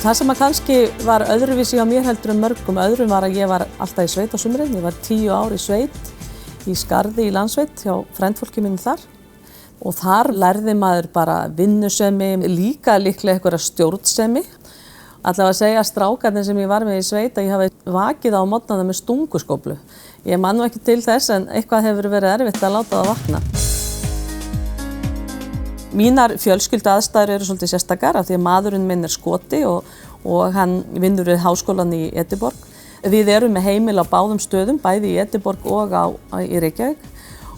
Það sem að kannski var öðruvísi á mér heldur en mörgum öðrum var að ég var alltaf í sveit á sumrin. Ég var 10 ár í sveit, í Skarði í Landsveit hjá frændfólki mínu þar. Og þar lærði maður bara vinnusemi, líka líklega einhverja stjórnsemi. Allavega að segja strákarnir sem ég var með í sveit að ég hafi vakið á morgnana með stunguskóflu. Ég man nú ekki til þess en eitthvað hefur verið erfitt að láta það vakna. Mínar fjölskylduaðstæður eru svolítið sérstakar af því að maðurinn minn Skoti og hann vinnur við háskólann í Edinborg. Við erum með heimili á báðum stöðum, bæði í Edinborg og í Reykjavík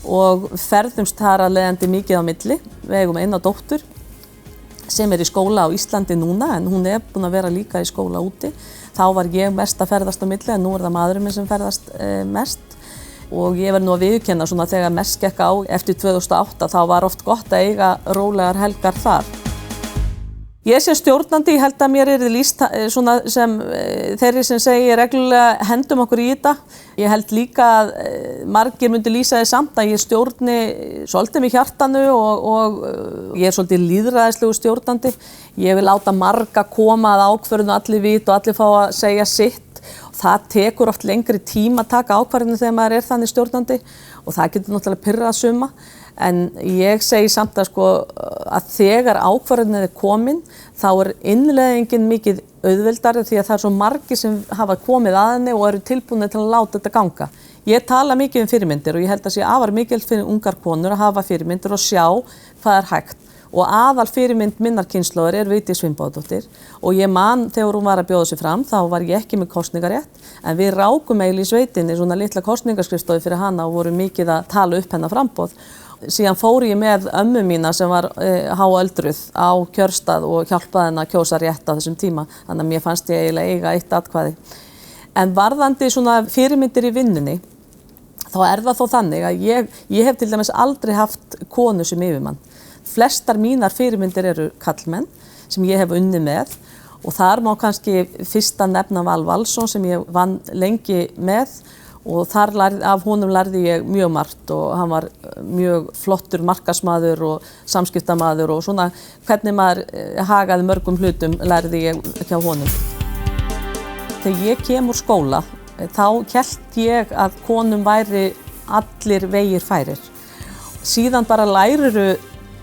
og ferðumst þar að leiðandi mikið á milli. Við eigum eina dóttur sem í skóla á Íslandi núna en hún búin að vera líka í skóla úti. Þá var ég mest að ferðast á milli en nú það maðurinn minn sem ferðast mest. Og ég verð nú að viðurkenna svona þegar mest gekk á eftir 2008 þá var oft gott að eiga rólegar helgar þar. Ég sem stjórnandi held að mér lýst svona sem þeirri sem segir reglulega hendum okkur í þetta. Ég held líka að margir myndi lýsa því samt að ég stjórni svolítið með hjartanu og ég svolítið lýðræðislegu stjórnandi. Ég vil láta marga koma að ákvörðun og allir vita og allir fá að segja sitt. Það tekur oft lengri tíma að taka ákvarðanir þegar maður þannig stjórnandi og það getur náttúrulega pirrað suma. En ég segi samt að þegar ákvarðanir komin þá innleiðingin mikið auðveldari því að það svo margir sem hafa komið að henni og eru tilbúinir til að láta þetta ganga. Ég tala mikið fyrirmyndir og ég held að sé afar mikilvægt fyrir ungar konur að hafa fyrirmyndir og sjá hvað hægt. Og aðal fyrirmynd minnar kynslóðar Vigdís Finnbogadóttir og ég man þegar hún var að bjóða sig fram þá var ég ekki með kosningarétt en við rákum eiginlega í sveitinni svona litla kosningaskrifstofu fyrir hana og vorum mikið að tala upp hennar framboð. Síðan fór ég með ömmu mína sem var háöldruð á kjörstað og hjálpaði henni að kjósa rétt á þessum tíma þannig að mér fannst ég eiginlega eiga eitt atkvæði. En varðandi svona fyrirmyndir í vinnunni þá það þó þannig að ég hef til dæmis aldrei haft konu sem yfirmann. Flestar mínar fyrirmyndir eru karlmenn sem ég hef unnið með og þar má kannski fyrsta nefna Val Valsson sem ég vann lengi með og af honum lærði ég mjög margt og hann var mjög flottur markaðsmaður og samskiptamaður og svona hvernig maður hagaði mörgum hlutum lærði ég hjá honum. Þegar ég kem úr skóla þá hélt ég að konum væri allir vegir færir. Síðan bara læriru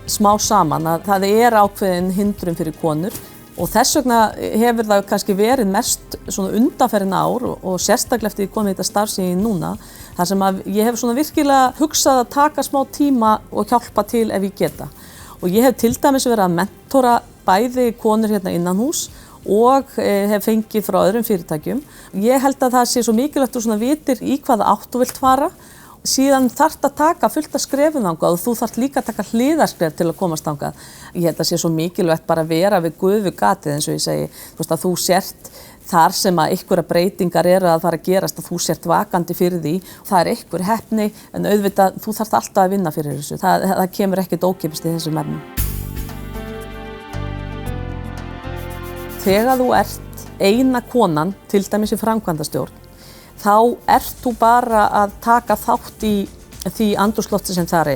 smá saman að það ákveðin hindrun fyrir konur og þess vegna hefur það kannski verið mest svona undanfarin ár og sérstaklega eftir ég komið í þetta starf sem ég núna þar sem að ég hef svona virkilega hugsað að taka smá tíma og hjálpa til ef ég geta. Og ég hef til dæmis verið að mentora bæði konur hérna innanhús og hef fengið frá öðrum fyrirtækjum. Ég held að það sé svo mikilvægt og svona vitir í hvaða átt þú vilt fara. Síðan þarft að taka fullt af skrefum þangað og þú þarft líka að taka hliðarskref til að komast þangað. Ég held að sé svo mikilvægt bara að vera við gufugatið eins og ég segi. Þú veist að þú sért þar sem að einhverja breytingar eru að fara að gerast að þú sért vakandi fyrir því. Það einhver heppni en auðvitað þú þarft alltaf að vinna fyrir þessu. Það kemur ekkert ókeypis í þessum efnum. Þegar þú ert eina konan, til dæmis í framkvæmdastjórn, þá ert þú bara að taka þátt í því andrúmslofti sem þar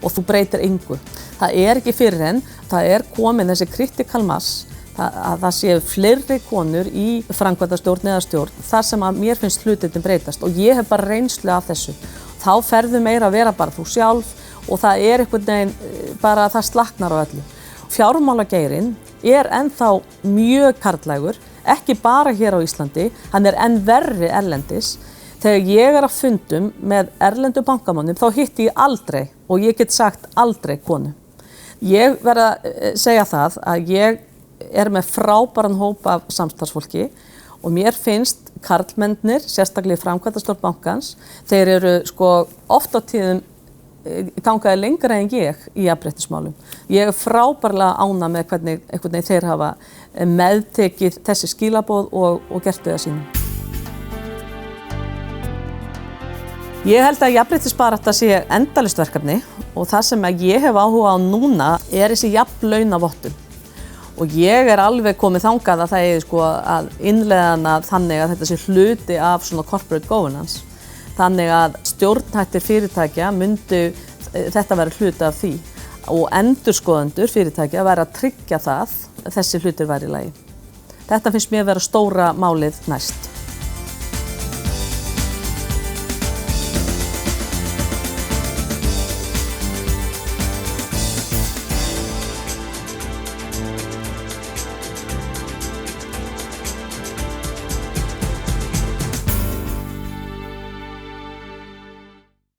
og þú breytir engu. Það ekki fyrir en, það komin þessi critical mass, að það séu fleiri konur í framkvæmdastjórn eða stjórn, þar sem að mér finnst hlutirnir breytast og ég hef bara reynslu af þessu. Þá ferðu meira að vera bara þú sjálf og það einhvern veginn bara það slaknar á öllu. Fjármálageirinn ennþá mjög karllægur, ekki bara hér á Íslandi, hann enn verri erlendis. Þegar ég að fundum með erlendu bankamönnum þá hitti ég aldrei, og ég get sagt aldrei konu. Ég verð að segja það að ég með frábæran hóp af samstarfsfólki og mér finnst karlmennir, sérstaklega í framkvæmdastjórn bankans, þeir eru oft á tíðum gangaði lengra en ég í jafnréttismálum. Ég frábærlega ánægð með hvernig þeir hafa meðtekið þessi skilaboð og gert þau að sínum. Ég held að jafnréttisbarátta sé endalaust verkefni og það sem ég hef áhuga á núna þessi jafnlaunavottun. Og ég alveg komið þangað að það að innleiða hana þannig að þetta sé hluti af svona corporate governance. Þannig að stjórnhættir fyrirtækja myndu þetta vera hluti af því og endurskoðendur fyrirtækja vera að tryggja það þessi hlutir væri í lagi. Þetta finnst mér vera stóra málið næst.